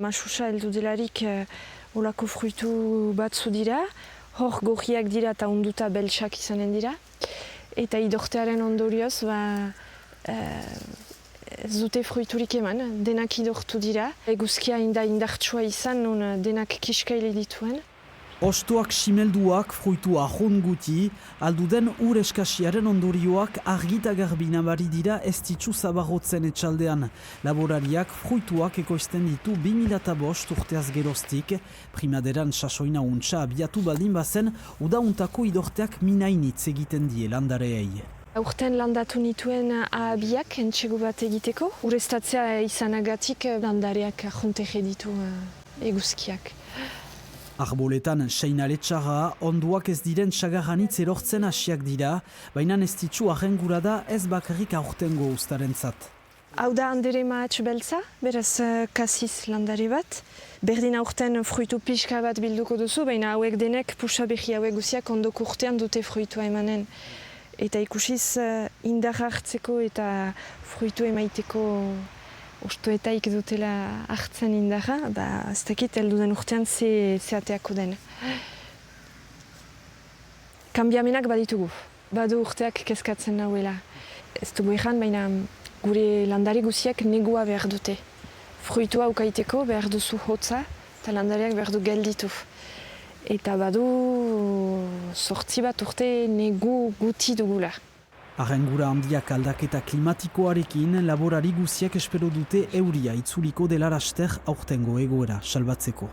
Masusa heldu delarik olako fruitu batzu dira, hor gorriak dira eta onduta beltsak izanen dira. Eta idortearen ondorioz, ez dute fruiturik eman, denak idortu dira. Eguzkia indartsua izan, non denak kiskaile dituen. Ostoak simelduak, fruitua ahon guti, alduden ur eskasiaren ondorioak argita garbi nabari dira ez ditzu zabarrotzen etxaldean. Laborariak fruituak ekoizten ditu 2005 urteaz geroztik, primaderan sasoina untsa abiatu baldin bazen, udauntako idorteak minainitz egiten die landareei. Aurten landatu nituen ahabiak entxegu bat egiteko. Ureztatzea izanagatik landareak juntege ditu eguzkiak. Arboletan seinaletxarra, onduak ez diren txagarranitz erortzen hasiak dira, baina ez ditzu arrengura da ez bakarrik aurtengo uztarentzat. Hau da andere mahatx beltza, beraz kasiz landare bat. Berdin aurten fruitu pixka bat bilduko duzu, baina hauek denek pusa behi hauek guziak ondoko urtean dute fruitua emanen. Eta ikusiz indar hartzeko eta fruitu emaiteko ostoetaik dutela hartzen indarra, ez dakit heldu den urtean ze ateako den. Kanbiamenak baditugu, badu urteak kezkatzen nahuela. Ez dugu erran, baina gure landare guziak negua behar dute. Fruitua ukaiteko behar duzu hotza eta landareak behar du gelditu. Eta badu 8 bat urte negu guti dugula. Arrengura handiak aldaketa klimatikoarekin, laborari guziak espero dute euria itzuliko dela laster aurtengo egoera salbatzeko.